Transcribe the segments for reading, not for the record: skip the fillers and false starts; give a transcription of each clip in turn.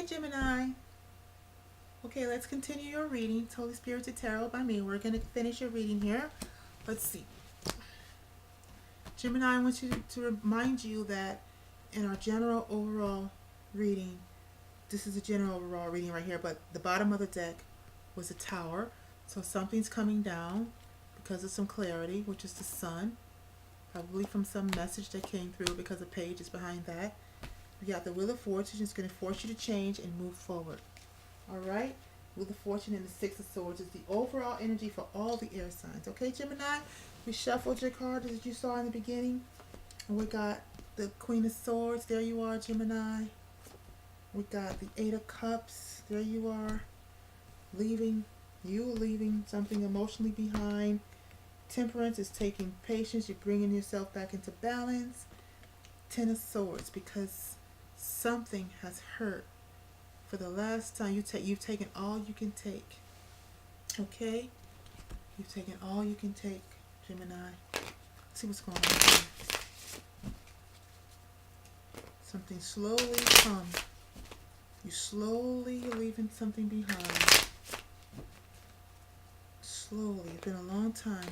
Gemini. Okay, let's continue your reading. Holy Spirit Tarot by me. We're going to finish your reading here. Let's see. Gemini, I want to remind you that in our general overall reading, this is a general overall reading right here, but the bottom of the deck was a tower. So something's coming down because of some clarity, which is the sun. Probably from some message that came through because the page is behind that. We got the Wheel of Fortune. It's going to force you to change and move forward. All right? Wheel of Fortune and the Six of Swords is the overall energy for all the air signs. Okay, Gemini? We shuffled your cards as you saw in the beginning. And we got the Queen of Swords. There you are, Gemini. We got the Eight of Cups. There you are. Leaving something emotionally behind. Temperance is taking patience. You're bringing yourself back into balance. Ten of Swords, because something has hurt. For the last time, you've taken all you can take. Okay? You've taken all you can take, Gemini. Let's see what's going on here. Something slowly comes. You slowly leaving something behind. Slowly. It's been a long time.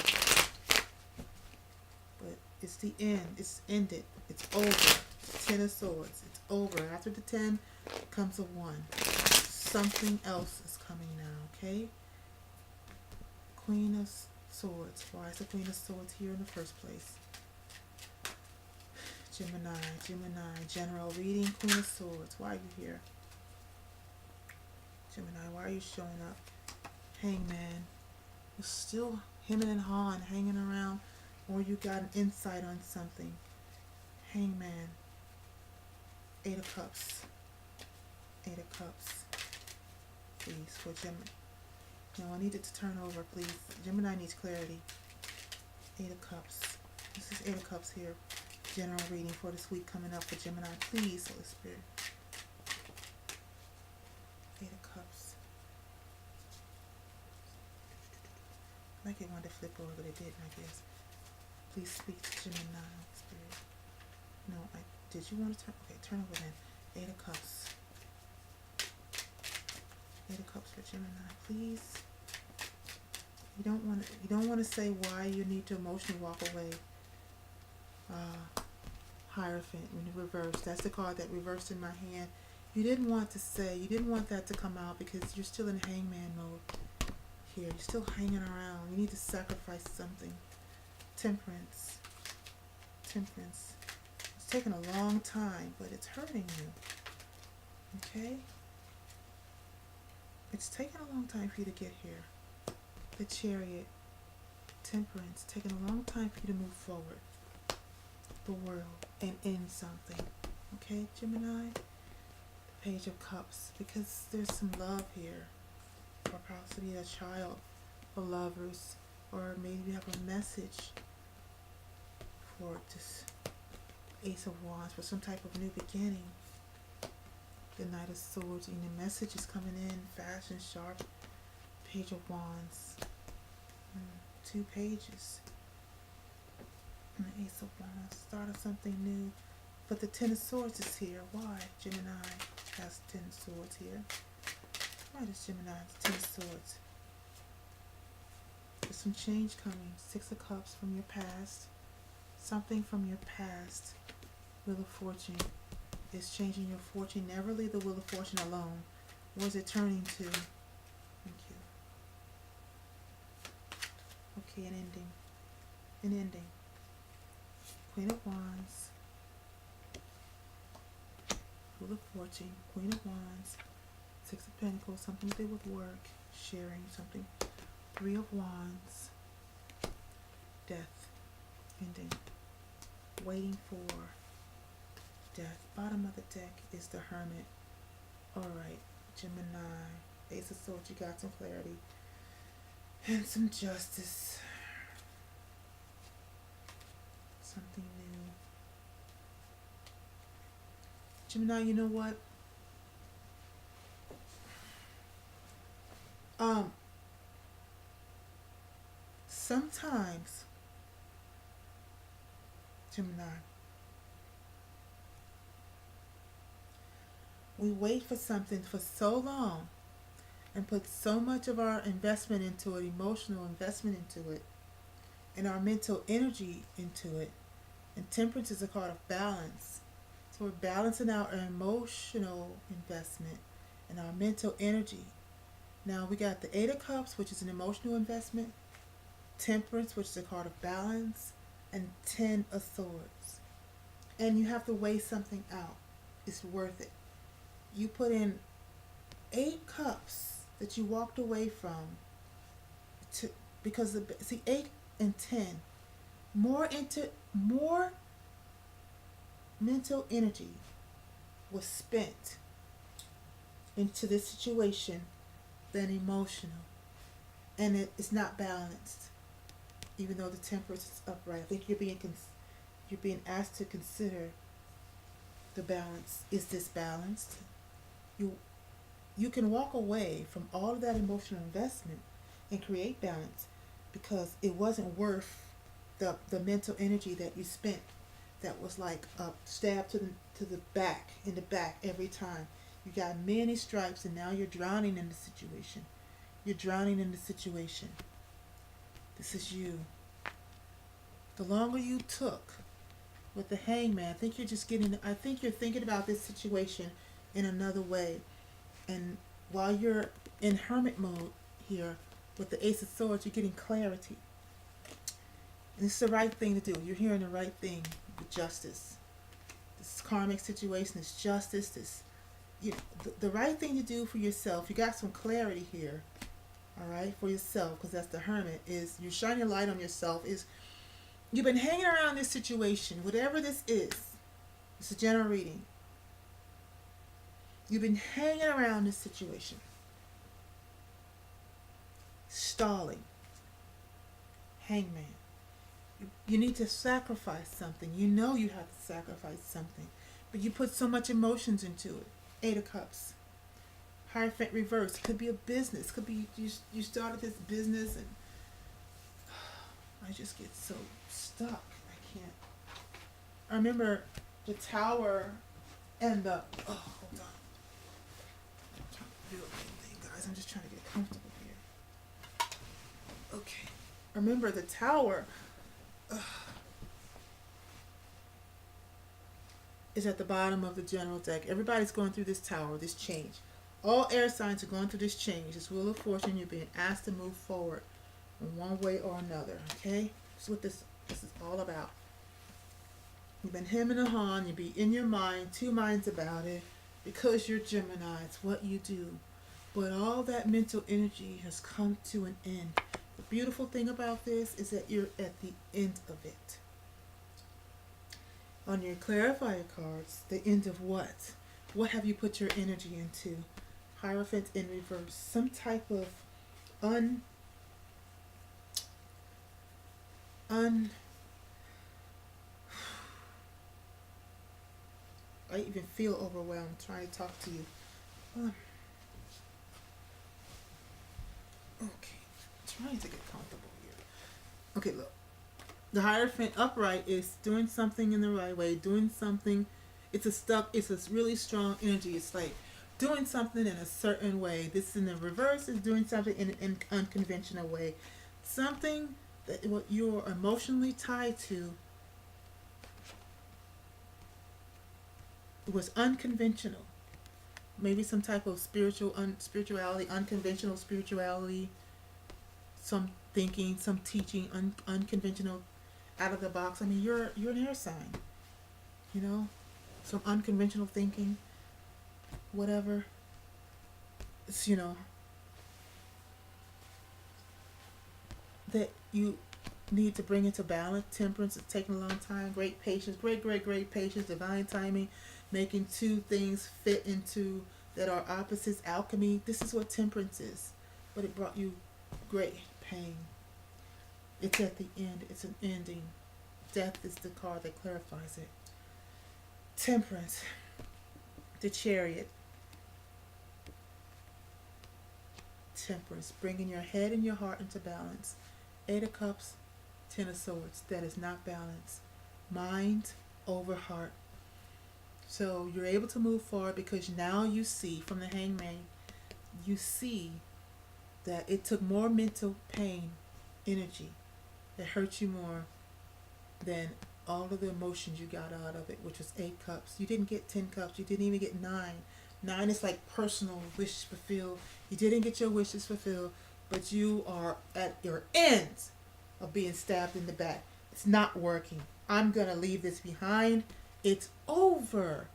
But it's the end. It's ended. It's over. Ten of Swords. It's over. After the 10 comes a 1. Something else is coming now, okay? Queen of Swords. Why is the Queen of Swords here in the first place? Gemini, general reading, Queen of Swords. Why are you here? Gemini, why are you showing up? Hangman. You're still hemming and hawing, hanging around, or you got an insight on something. Hangman. Eight of Cups. Eight of Cups. Please, for Gemini. No, I need it to turn over, please. Gemini needs clarity. Eight of Cups. This is Eight of Cups here. General reading for this week coming up for Gemini. Please, Holy Spirit. Eight of Cups. Like it wanted to flip over, but it didn't, I guess. Please speak to Gemini, Spirit. No, did you want to turn? Okay, turn over then. Eight of Cups. Eight of Cups for Gemini, please. You don't want to say why you need to emotionally walk away. Hierophant in reverse. That's the card that reversed in my hand. You didn't want that to come out because you're still in hangman mode here. You're still hanging around. You need to sacrifice something. Temperance. Temperance. It's taken a long time, but it's hurting you. Okay? It's taken a long time for you to get here. The Chariot. Temperance. Taking a long time for you to move forward. The World. And end something. Okay, Gemini? The Page of Cups. Because there's some love here. Or possibly a child. For lovers. Or maybe you have a message for this Ace of Wands. For some type of new beginning. The Knight of Swords, and the message is coming in fast and sharp. Page of Wands. 2 pages. And the Ace of Wands. Start of something new. But the Ten of Swords is here. Why? Gemini has 10 swords here. Why does Gemini have 10 swords? There's some change coming. 6 of Cups from your past. Something from your past. Wheel of Fortune. Is changing your fortune. Never leave the Wheel of Fortune alone. What is it turning to? Thank you. Okay, an ending. An ending. Queen of Wands. Wheel of Fortune. Queen of Wands. 6 of Pentacles. Something to do with work. Sharing something. 3 of Wands. Death. Ending. Waiting for Death. Bottom of the deck is the Hermit. Alright, Gemini. Ace of Swords, you got some clarity. And some justice. Something new. Gemini, you know what? Sometimes, Gemini, We wait for something for so long and put so much of our investment into it, emotional investment into it, and our mental energy into it. And temperance is a card of balance. So we're balancing out our emotional investment and our mental energy. Now we got the Eight of Cups, which is an emotional investment, Temperance, which is a card of balance, and Ten of Swords. And you have to weigh something out. It's worth it. You put in 8 cups that you walked away from to because see 8 and 10 more mental energy was spent into this situation than emotional, and it's not balanced. Even though the temperance is upright, I think you're being asked to consider the balance. Is this balanced? You you can walk away from all of that emotional investment and create balance because it wasn't worth the mental energy that you spent. That was like a stab to the back, in the back every time. You got many stripes and now you're drowning in the situation. You're drowning in the situation. This is you. The longer you took with the hangman, I think you're thinking about this situation in another way. And while you're in hermit mode here with the Ace of Swords, you're getting clarity. And it's the right thing to do. You're hearing the right thing with justice. This karmic situation, this justice, this the right thing to do for yourself. You got some clarity here, all right, for yourself, because that's the hermit. Is you're shining a light on yourself. Is you've been hanging around this situation, whatever this is. It's a general reading. You've been hanging around this situation, stalling. Hangman. You need to sacrifice something. You know you have to sacrifice something, but you put so much emotions into it. 8 of Cups. Hierophant reverse. Could be a business. Could be you started this business and I just get so stuck. I can't. I remember the Tower and the hold on. I'm trying to do a thing, guys. I'm just trying to get comfortable here. Okay. Remember the Tower is at the bottom of the general deck. Everybody's going through this tower, this change. All air signs are going through this change, this wheel of fortune. You're being asked to move forward in one way or another. Okay, that's what this is all about. You've been hemming and hawing. You be in your mind, two minds about it, because you're Gemini. It's what you do. But all that mental energy has come to an end. The beautiful thing about this is that you're at the end of it. On your clarifier cards, the end of what? What have you put your energy into? Hierophant in reverse. Some type of I even feel overwhelmed trying to talk to you. Okay, trying to get comfortable here. Okay, look. The Hierophant upright is doing something in the right way, doing something. It's a really strong energy. It's like doing something in a certain way. This in the reverse is doing something in an unconventional way. Something that what you're emotionally tied to was unconventional. Maybe some type of spirituality, unconventional spirituality, some thinking, some teaching, unconventional, out of the box. I mean, you're an air sign, you know, some unconventional thinking, whatever. It's that you need to bring into balance. Temperance is taking a long time. Great patience, great patience, divine timing, making two things fit into that are opposites. Alchemy. This is what temperance is, but it brought you great pain. It's at the end. It's an ending. Death is the card that clarifies it. Temperance. The Chariot. Temperance. Bringing your head and your heart into balance. 8 of Cups. 10 of Swords. That is not balance. Mind over heart. So you're able to move forward because now you see from the hangman, you see that it took more mental pain, energy, that hurt you more than all of the emotions you got out of it, which was 8 cups. You didn't get 10 cups. You didn't even get 9. 9 is like personal wishes fulfilled. You didn't get your wishes fulfilled, but you are at your end of being stabbed in the back. It's not working. I'm going to leave this behind. It's over.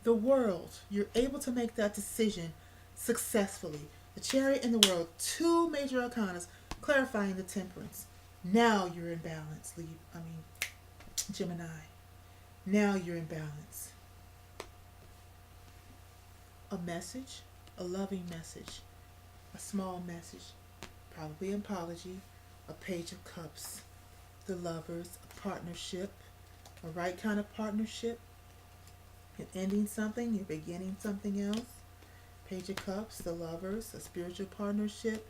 The world, you're able to make that decision successfully. The chariot in the world, 2 major arcanas clarifying the temperance. Now you're in balance, Gemini. Now you're in balance. A message, a loving message, a small message, probably an apology, a page of cups, the lovers, a partnership, a right kind of partnership. You're ending something, you're beginning something else. Page of Cups, the lovers, a spiritual partnership,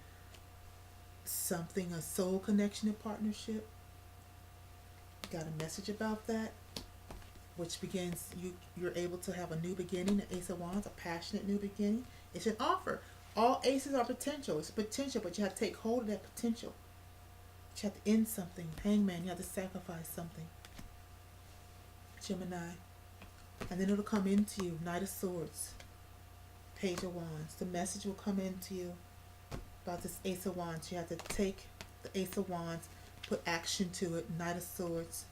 something, a soul connection and partnership. Got a message about that, which begins, you're able to have a new beginning, the Ace of Wands, a passionate new beginning. It's an offer. All aces are potential. It's potential, but you have to take hold of that potential. You have to end something. Hangman, you have to sacrifice something. Gemini. And then it'll come into you. Knight of Swords. Page of Wands. The message will come into you about this Ace of Wands. You have to take the Ace of Wands, put action to it. Knight of Swords.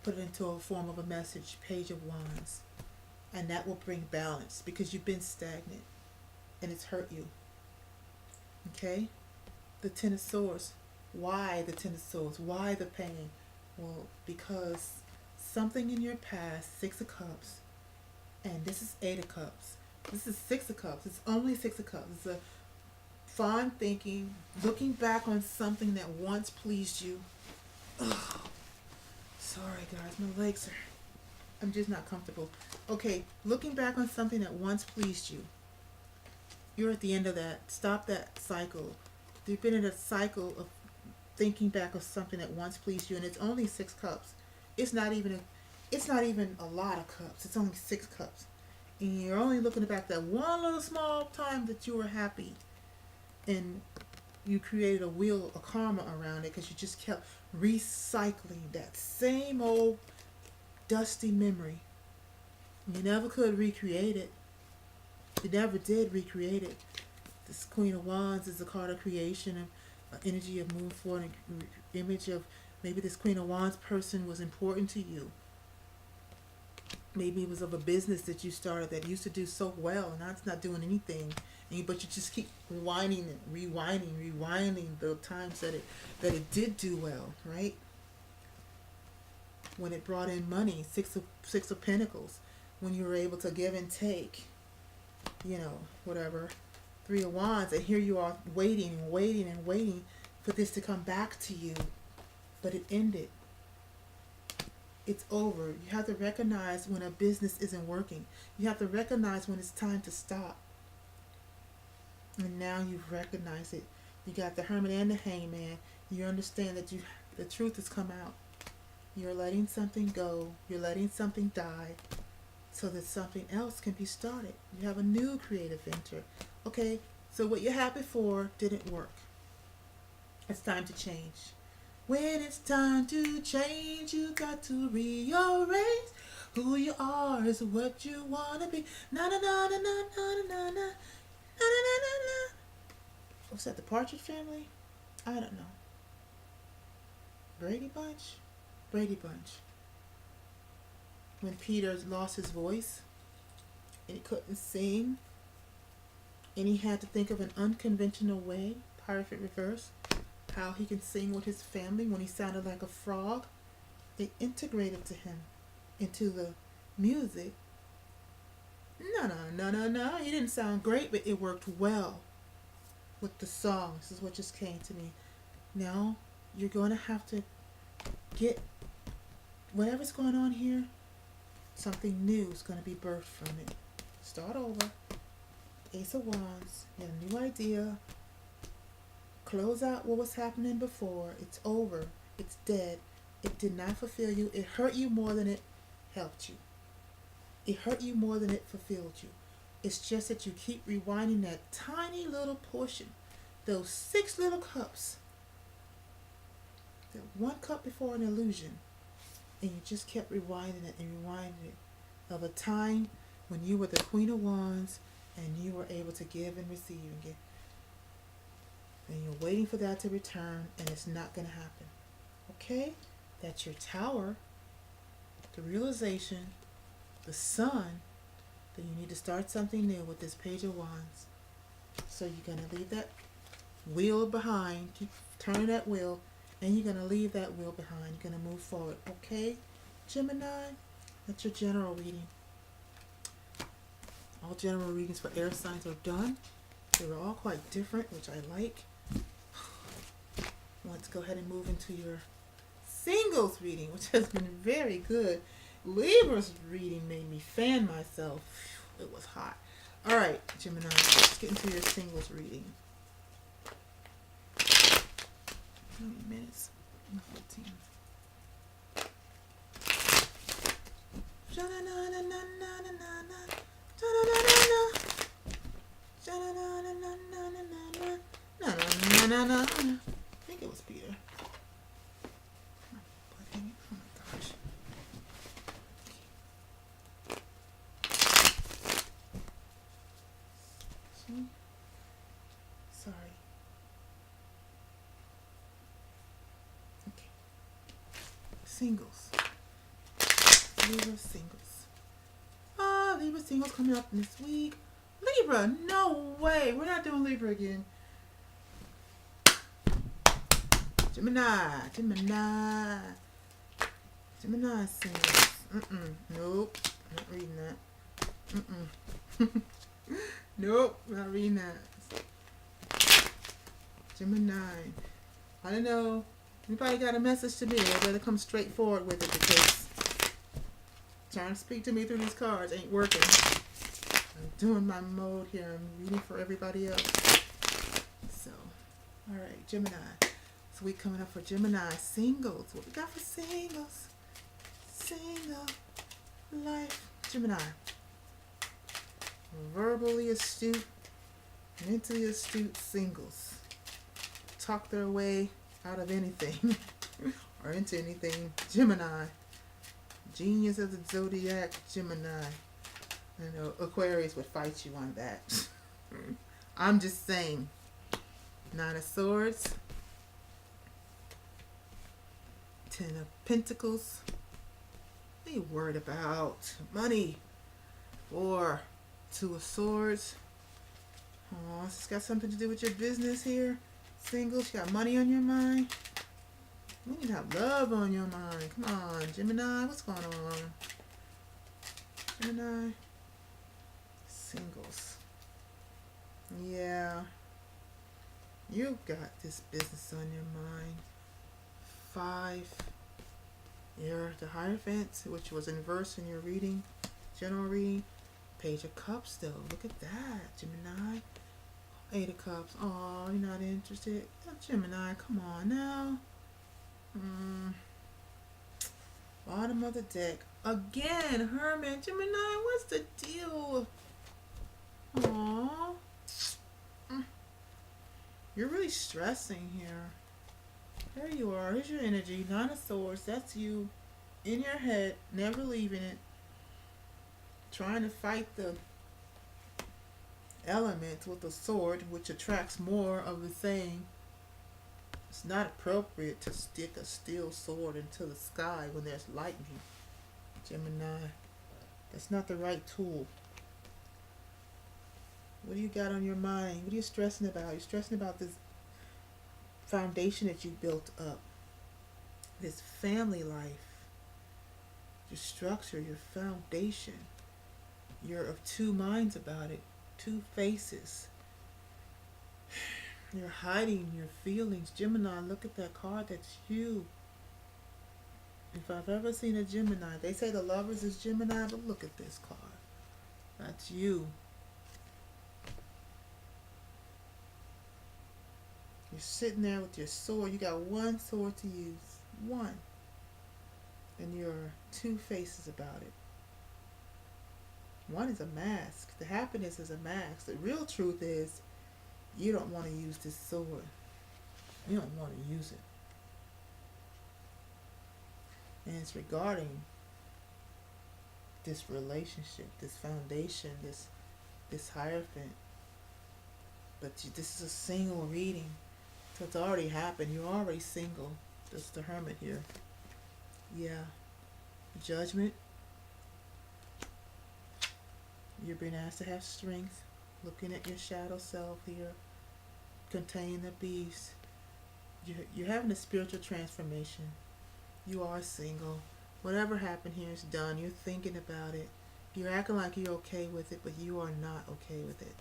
Put it into a form of a message. Page of Wands. And that will bring balance because you've been stagnant and it's hurt you. Okay? The Ten of Swords. Why the Ten of Swords? Why the pain? Well, because something in your past, 6 of Cups, and this is 8 of Cups. This is 6 of Cups. It's only 6 of Cups. It's a fond thinking, looking back on something that once pleased you. Ugh. Sorry guys, my legs are, I'm just not comfortable. Okay, looking back on something that once pleased you. You're at the end of that. Stop that cycle. You've been in a cycle of thinking back of something that once pleased you, and it's only 6 cups. It's not even a lot of cups. It's only 6 cups. And you're only looking back that one little small time that you were happy. And you created a wheel of karma around it because you just kept recycling that same old dusty memory. You never could recreate it. You never did recreate it. This Queen of Wands is a card of creation, and energy of moving forward, and image of maybe this Queen of Wands person was important to you. Maybe it was of a business that you started that used to do so well, and now it's not doing anything. But you just keep rewinding the times that it did do well, right? When it brought in money, six of Pentacles, when you were able to give and take, whatever. 3 of Wands, and here you are waiting for this to come back to you, but it ended. It's over. You have to recognize when a business isn't working. You have to recognize when it's time to stop. And now you've recognized it. You got the Hermit and the Hangman. You understand that the truth has come out. You're letting something go. You're letting something die so that something else can be started. You have a new creative venture. Okay, so what you had before didn't work. It's time to change. When it's time to change, you got to rearrange. Who you are is what you want to be. Na na na na na na na na. Na, na, na, na. What's that, the Partridge Family? I don't know. Brady Bunch? Brady Bunch. When Peter lost his voice and he couldn't sing and he had to think of an unconventional way, Perfect Reverse, how he can sing with his family when he sounded like a frog. They integrated to him into the music. No. He didn't sound great, but it worked well with the song. This is what just came to me. Now, you're going to have to get whatever's going on here, something new is going to be birthed from it. Start over. Ace of Wands. You have a new idea. Close out what was happening before. It's over. It's dead. It did not fulfill you. It hurt you more than it helped you. It hurt you more than it fulfilled you. It's just that you keep rewinding that tiny little portion, those 6 little cups, that 1 cup before an illusion, and you just kept rewinding it and rewinding it of a time when you were the Queen of Wands and you were able to give and receive and give. And you're waiting for that to return, and it's not going to happen. Okay? That's your tower, the realization, the sun, that you need to start something new with this Page of Wands. So you're going to leave that wheel behind, keep turning that wheel, and you're going to leave that wheel behind. You're going to move forward. Okay, Gemini? That's your general reading. All general readings for air signs are done. They were all quite different, which I like. Let's go ahead and move into your singles reading, which has been very good. Libra's reading made me fan myself. It was hot. All right, Gemini, let's get into your singles reading. How many minutes? 14. I think it was Peter. Oh my gosh. Sorry. Okay. Singles. Libra singles. Libra singles coming up this week. Libra, no way. We're not doing Libra again. Gemini singles. Nope. Not reading that. Nope. Not reading that. Gemini. I don't know. Anybody got a message to me? I better come straight forward with it, because trying to speak to me through these cards ain't working. I'm doing my mode here. I'm reading for everybody else. So, alright, Gemini. So we coming up for Gemini singles. What we got for singles? Single life. Gemini. Verbally astute, mentally astute singles. Talk their way out of anything or into anything. Gemini. Genius of the zodiac, Gemini. I know Aquarius would fight you on that. I'm just saying. 9 of Swords. 10 of Pentacles. What are you worried about? Money. Or 2 of Swords. Oh, this has got something to do with your business here. Singles, you got money on your mind. You need to have love on your mind. Come on, Gemini, what's going on? Gemini. Singles. Yeah. You've got this business on your mind. 5. You're the Hierophant, which was inverse in your reading. General reading. Page of Cups, though. Look at that, Gemini. 8 of Cups. Oh, you're not interested. Oh, Gemini, come on now. Bottom of the deck. Again, Hermit. Gemini, what's the deal? Aww. You're really stressing here. There you are. Here's your energy. 9 of Swords. That's you. In your head. Never leaving it. Trying to fight the elements with a sword, which attracts more of the same. It's not appropriate to stick a steel sword into the sky when there's lightning, Gemini. That's not the right tool. What do you got on your mind? What are you stressing about? You're stressing about this foundation that you built up. This family life. Your structure, your foundation. You're of 2 minds about it. 2 faces. You're hiding your feelings. Gemini, look at that card. That's you. If I've ever seen a Gemini, they say the Lovers is Gemini, but look at this card. That's you. You're sitting there with your sword. You got 1 sword to use. 1. And you're 2 faces about it. One is a mask. The happiness is a mask. The real truth is you don't want to use this sword. You don't want to use it. And it's regarding this relationship, this foundation, this hierophant. But this is a single reading. So it's already happened. You're already single. That's the hermit here. Yeah. Judgment. You're being asked to have strength. Looking at your shadow self here. Contain the beast. You're having a spiritual transformation. You are single. Whatever happened here is done. You're thinking about it. You're acting like you're okay with it, but you are not okay with it.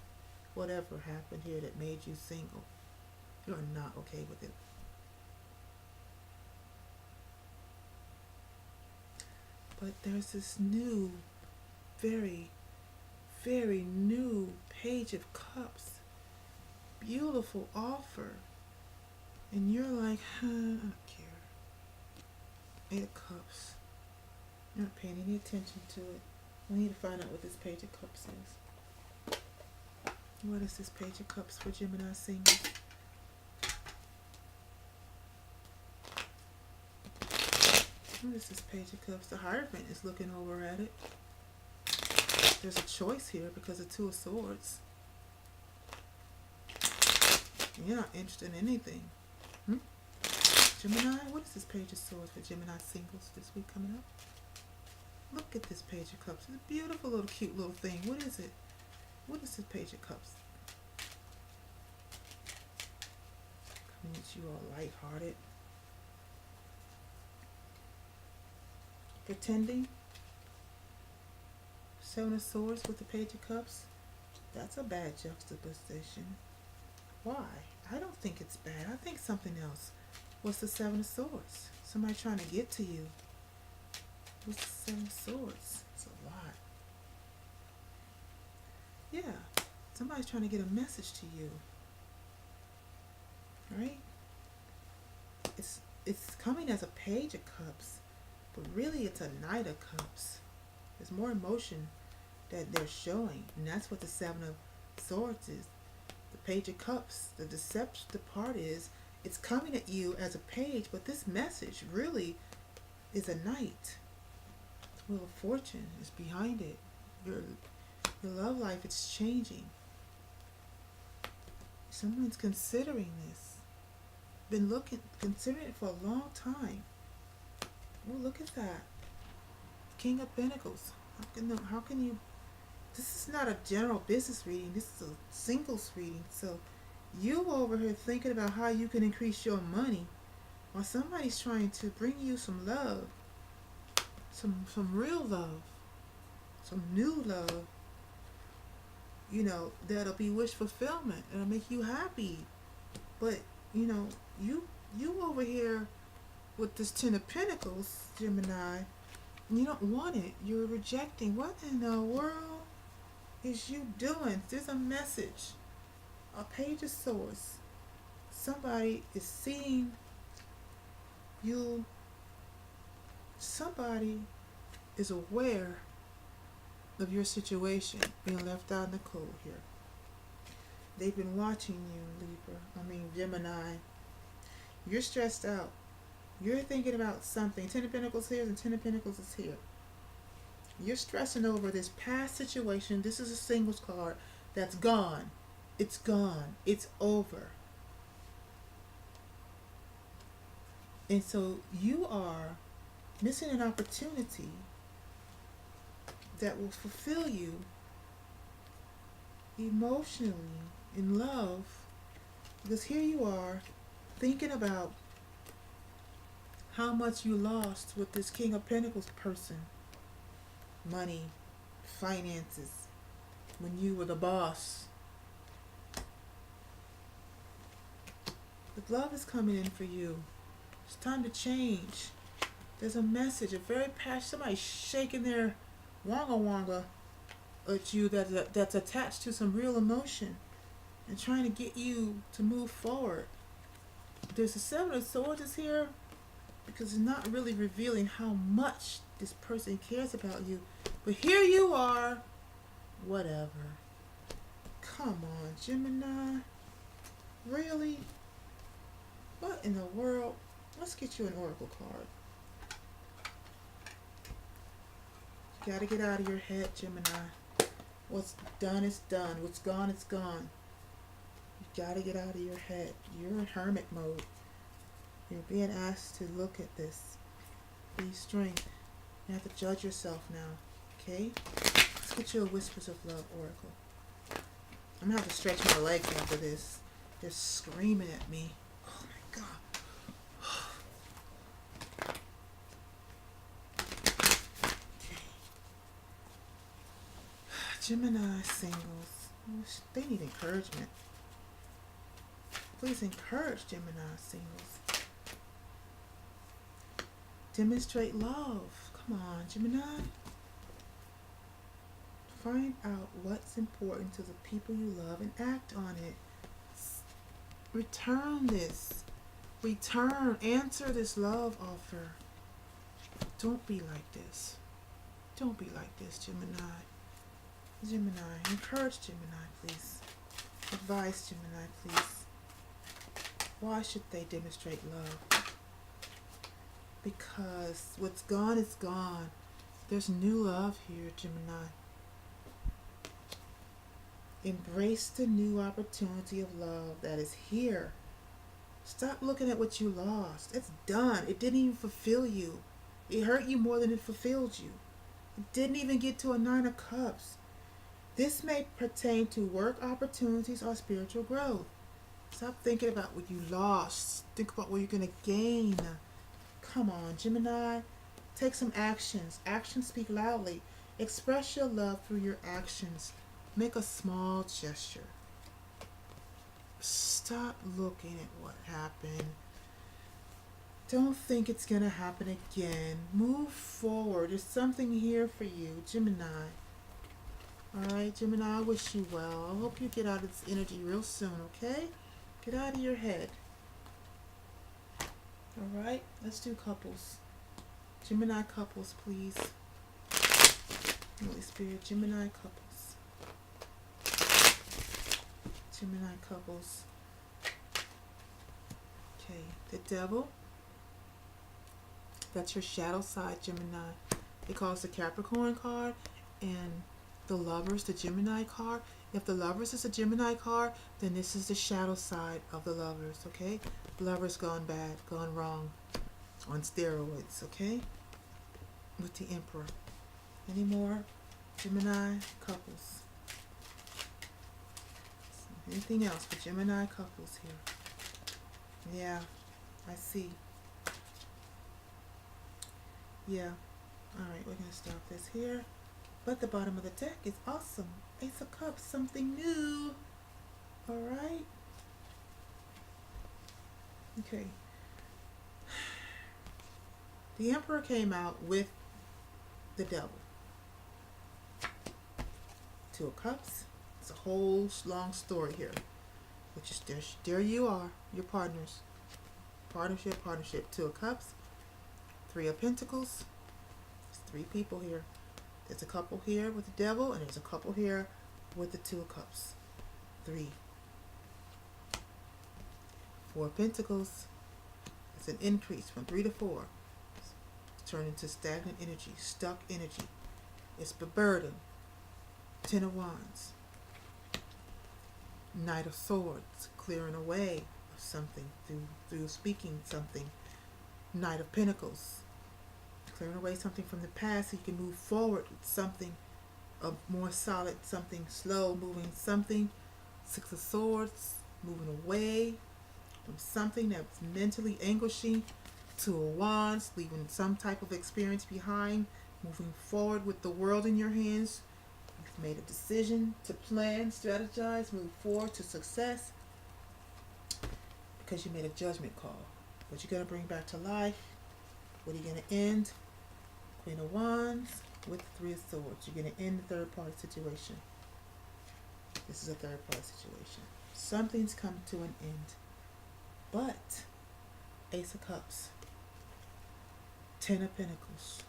Whatever happened here that made you single, you're not okay with it. But there's this new, very, very new Page of Cups. Beautiful offer. And you're like, I don't care. Eight of Cups. You're not paying any attention to it. We need to find out what this Page of Cups is. What is this Page of Cups for Gemini singles? What is this Page of Cups? The Hierophant is looking over at it. There's a choice here because of Two of Swords. You're not interested in anything. Gemini, what is this Page of Swords for Gemini singles this week coming up? Look at this Page of Cups. It's a beautiful little cute little thing. What is it? What is this Page of Cups? Coming at you all lighthearted. Pretending. Seven of Swords with the Page of Cups. That's a bad juxtaposition. Why? I don't think it's bad. I think something else. What's the Seven of Swords? Somebody trying to get to you. What's the Seven of Swords? It's a lot. Yeah. Somebody's trying to get a message to you. Right? It's coming as a Page of Cups. But really it's a Knight of Cups. There's more emotion that they're showing. And that's what the Seven of Swords is. The Page of Cups. The deceptive part is it's coming at you as a page, but this message really is a knight. The Wheel of Fortune is behind it. Your love life is changing. Someone's considering this. Been considering it for a long time. Oh, look at that. King of Pentacles. How can you... This is not a general business reading. This is a singles reading. So you over here thinking about how you can increase your money while somebody's trying to bring you some love. Some real love. Some new love. You know, that'll be wish fulfillment. It'll make you happy. But, you know, you over here with this Ten of Pentacles, Gemini, you don't want it. You're rejecting. What in the world is you doing? There's a message. A Page of Swords. Somebody is seeing you. Somebody is aware of your situation, being left out in the cold here. They've been watching you, Gemini. You're stressed out. You're thinking about something. Ten of Pentacles here and Ten of Pentacles is here. You're stressing over this past situation. This is a singles card that's gone. It's gone. It's over. And so you are missing an opportunity that will fulfill you emotionally, in love, because here you are thinking about how much you lost with this King of Pentacles person. Money, finances, when you were the boss. But love is coming in for you. It's time to change. There's a message, a very passionate, somebody shaking their wonga at you that's attached to some real emotion and trying to get you to move forward. There's a Seven of Swords is here because it's not really revealing how much this person cares about you. But here you are Whatever. Come on, Gemini. Really? What in the world? Let's get you an oracle card. You gotta get out of your head, Gemini. What's done is done. What's gone is gone. You gotta get out of your head. You're in hermit mode. You're being asked to look at this. Be strength. You have to judge yourself now. Okay? Let's get you a Whispers of Love oracle. I'm gonna have to stretch my legs after this. They're screaming at me. Oh my god. Okay. Gemini singles. They need encouragement. Please encourage Gemini singles. Demonstrate love. Come on, Gemini. Find out what's important to the people you love and act on it. Return this. Answer this love offer. Don't be like this. Don't be like this, Gemini. Gemini. Encourage Gemini, please. Advise Gemini, please. Why should they demonstrate love? Because what's gone is gone. There's new love here, Gemini. Embrace the new opportunity of love that is here. Stop looking at what you lost. It's done. It didn't even fulfill you. It hurt you more than it fulfilled you. It didn't even get to a 9 of Cups. This may pertain to work opportunities or spiritual growth. Stop thinking about what you lost. Think about what you're going to gain. Come on, Gemini. Take some actions. Actions speak loudly. Express your love through your actions. Make a small gesture. Stop looking at what happened. Don't think it's going to happen again. Move forward. There's something here for you, Gemini. Alright, Gemini, I wish you well. I hope you get out of this energy real soon, okay? Get out of your head. Alright, let's do couples. Gemini couples, please. Holy Spirit, Gemini couples. Gemini couples. Okay, the Devil. That's your shadow side, Gemini. It calls the Capricorn card, and the Lovers, the Gemini card. If the Lovers is a Gemini card, then this is the shadow side of the Lovers, okay? Lovers gone bad, gone wrong, on steroids, okay? With the Emperor. Any more Gemini couples? Anything else for Gemini couples here? Yeah, I see. Yeah. Alright, we're going to stop this here. But the bottom of the deck is awesome. Ace of Cups, something new. Alright. Okay. The Emperor came out with the Devil. 2 of Cups. It's a whole long story here. Which is there you are, your partners. Partnership. 2 of Cups. 3 of Pentacles. There's 3 people here. There's a couple here with the Devil, and there's a couple here with the 2 of Cups. 3. 4 of Pentacles. It's an increase from 3 to 4. It's turned into stagnant energy, stuck energy. It's the burden. 10 of Wands. Knight of Swords, clearing away of something through speaking something. Knight of Pentacles, clearing away something from the past so you can move forward with something more solid, something slow moving, something. 6 of Swords, moving away from something that's mentally anguishing. 2 of Wands, leaving some type of experience behind, moving forward with the world in your hands. You've made a decision to plan, strategize, move forward to success because you made a judgment call. What you're going to bring back to life, what are you going to end? Queen of Wands with 3 of Swords. You're going to end the third party situation. This is a third party situation. Something's come to an end. But Ace of Cups, 10 of Pentacles,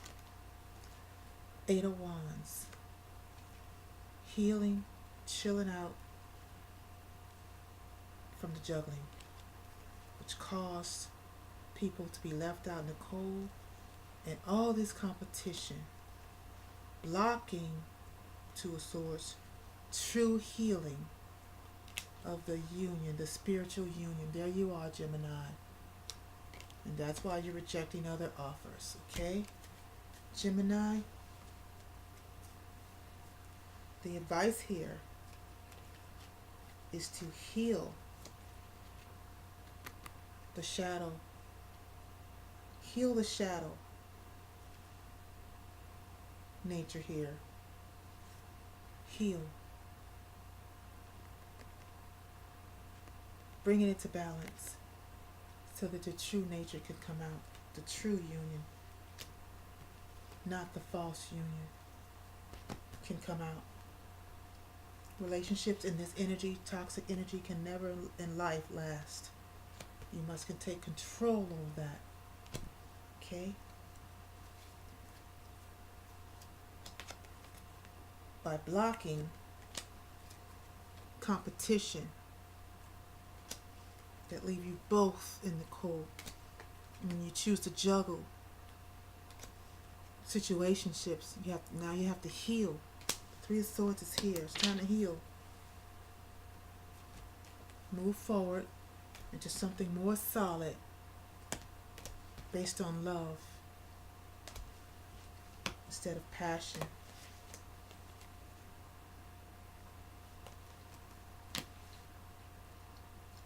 8 of Wands. healing, chilling out from the juggling, which caused people to be left out in the cold, and all this competition, blocking Two of Swords, true healing of the union, the spiritual union. There you are, Gemini. And that's why you're rejecting other offers, okay? Gemini, the advice here is to heal the shadow. Heal the shadow nature here. Heal. Bringing it to balance so that the true nature can come out. The true union, not the false union, can come out. Relationships in this energy, toxic energy, can never in life last. You must take control over that. Okay? By blocking competition that leave you both in the cold. When you choose to juggle situationships, now you have to heal. Three of Swords is here. It's time to heal. Move forward into something more solid based on love instead of passion.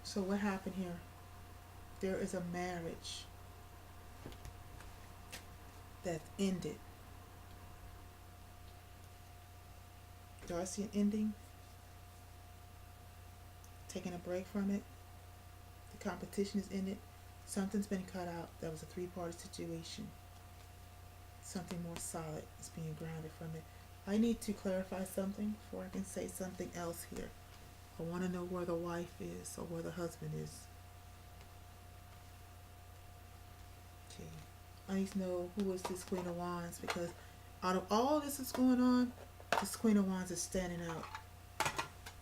So what happened here? There is a marriage that ended. Do I see an ending? Taking a break from it. The competition is ended. Something's been cut out. That was a three-party situation. Something more solid is being grounded from it. I need to clarify something before I can say something else here. I want to know where the wife is or where the husband is. Okay. I need to know who is this Queen of Wands, because out of all this that's going on, this Queen of Wands is standing out.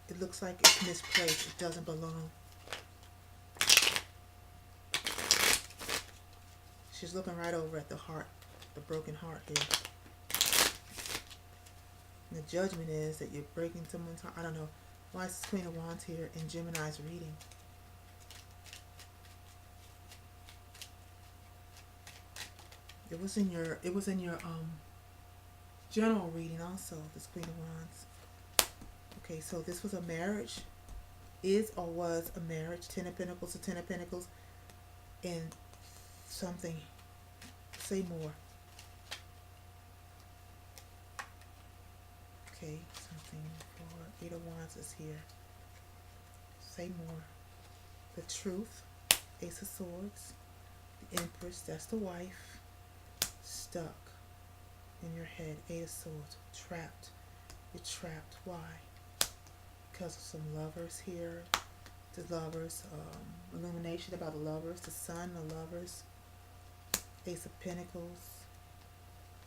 It looks like it's misplaced. It doesn't belong. She's looking right over at the heart, the broken heart here. And the judgment is that you're breaking someone's heart. I don't know. Why is this Queen of Wands here in Gemini's reading? It was in your general reading also, this Queen of Wands. Okay, so this was a marriage, is or was a marriage. Ten of Pentacles to Ten of Pentacles, and something. Say more. Okay, something for Eight of Wands is here. Say more. The Truth, Ace of Swords, the Empress, that's the wife, stuck in your head, Eight of Swords, trapped. You're trapped. Why? Because of some lovers here. The lovers, illumination about the lovers, the sun, the lovers, Ace of Pentacles,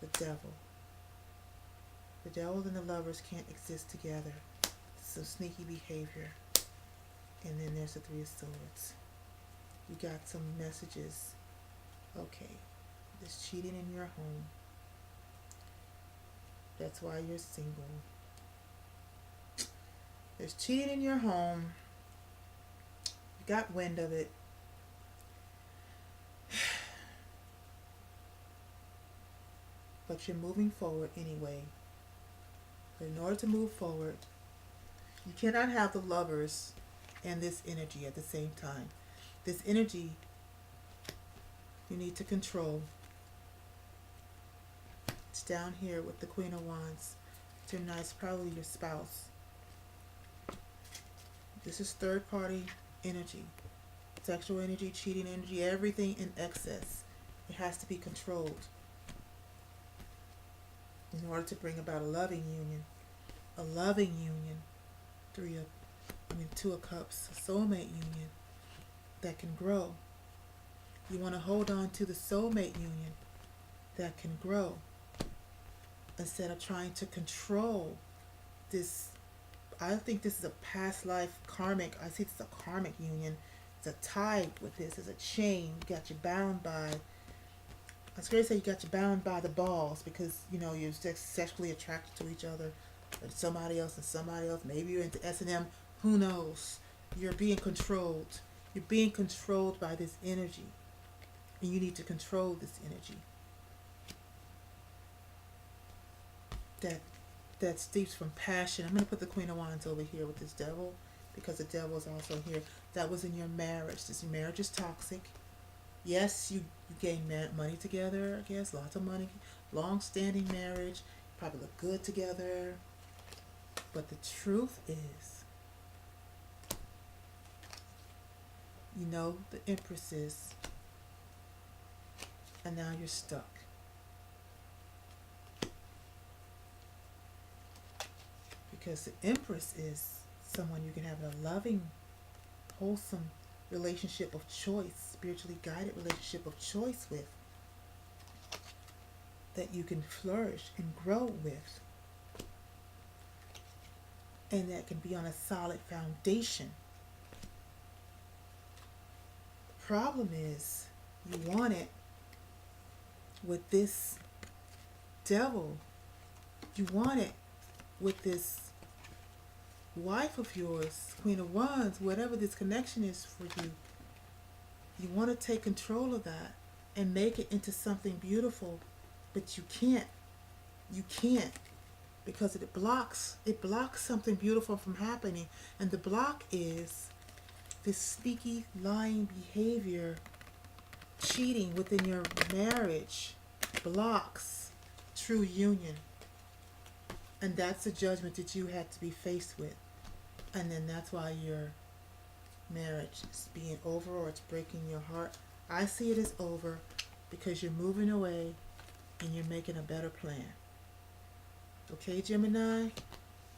the Devil. The devil and the lovers can't exist together. Some sneaky behavior. And then there's the Three of Swords. You got some messages. Okay. There's cheating in your home. That's why you're single. There's cheating in your home. You got wind of it. But you're moving forward anyway. But in order to move forward, you cannot have the lovers and this energy at the same time. This energy you need to control. It's down here with the Queen of Wands. Gemini is probably your spouse. This is third party energy. Sexual energy, cheating energy, everything in excess. It has to be controlled in order to bring about a loving union. A loving union. Two of Cups. A soulmate union that can grow. You want to hold on to the soulmate union that can grow instead of trying to control this I think this is a past life karmic. I see it's a karmic union. It's a tie with this. It's a chain. Got you bound by. I was going to say you got you bound by the balls because you're sexually attracted to each other, or somebody else and somebody else. Maybe you're into S&M. Who knows? You're being controlled. You're being controlled by this energy, and you need to control this energy. That that steeps from passion. I'm going to put the Queen of Wands over here with this devil because the devil is also here. That was in your marriage. This marriage is toxic. Yes, you gain money together, I guess, lots of money, long-standing marriage, probably look good together. But the truth is, the Empress is, and now you're stuck. Because the Empress is someone you can have a loving, wholesome relationship of choice, spiritually guided relationship of choice with, that you can flourish and grow with, and that can be on a solid foundation. The problem is you want it with this devil. You want it with this wife of yours, Queen of Wands, whatever this connection is for you. You want to take control of that and make it into something beautiful, but you can't. You can't, because it blocks something beautiful from happening. And the block is this sneaky, lying behavior, cheating within your marriage blocks true union. And that's the judgment that you had to be faced with. And then that's why your marriage is being over, or it's breaking your heart. I see it as over because you're moving away and you're making a better plan. Okay, Gemini?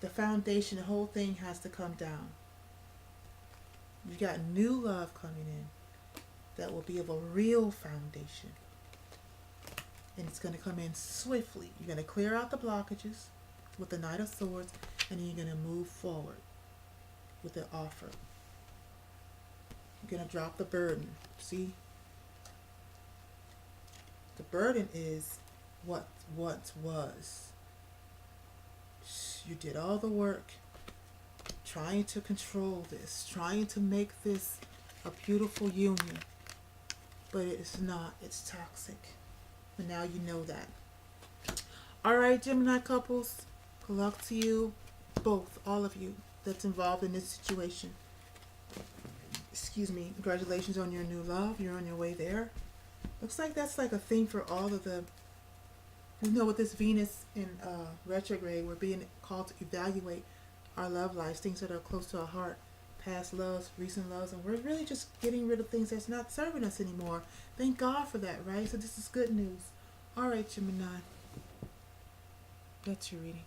The foundation, the whole thing has to come down. You got new love coming in that will be of a real foundation. And it's going to come in swiftly. You're going to clear out the blockages with the Knight of Swords, and then you're going to move forward with the offer. You're going to drop the burden. See? The burden is what once was. You did all the work trying to control this, trying to make this a beautiful union, but it's not. It's toxic. And now you know that. Alright, Gemini couples, good luck to you, both, all of you that's involved in this situation. Excuse me. Congratulations on your new love. You're on your way there. Looks like that's like a thing for all of the, with this Venus in retrograde, we're being called to evaluate our love lives, things that are close to our heart, past loves, recent loves, and we're really just getting rid of things that's not serving us anymore. Thank God for that, right? So this is good news. All right, Gemini. That's your reading.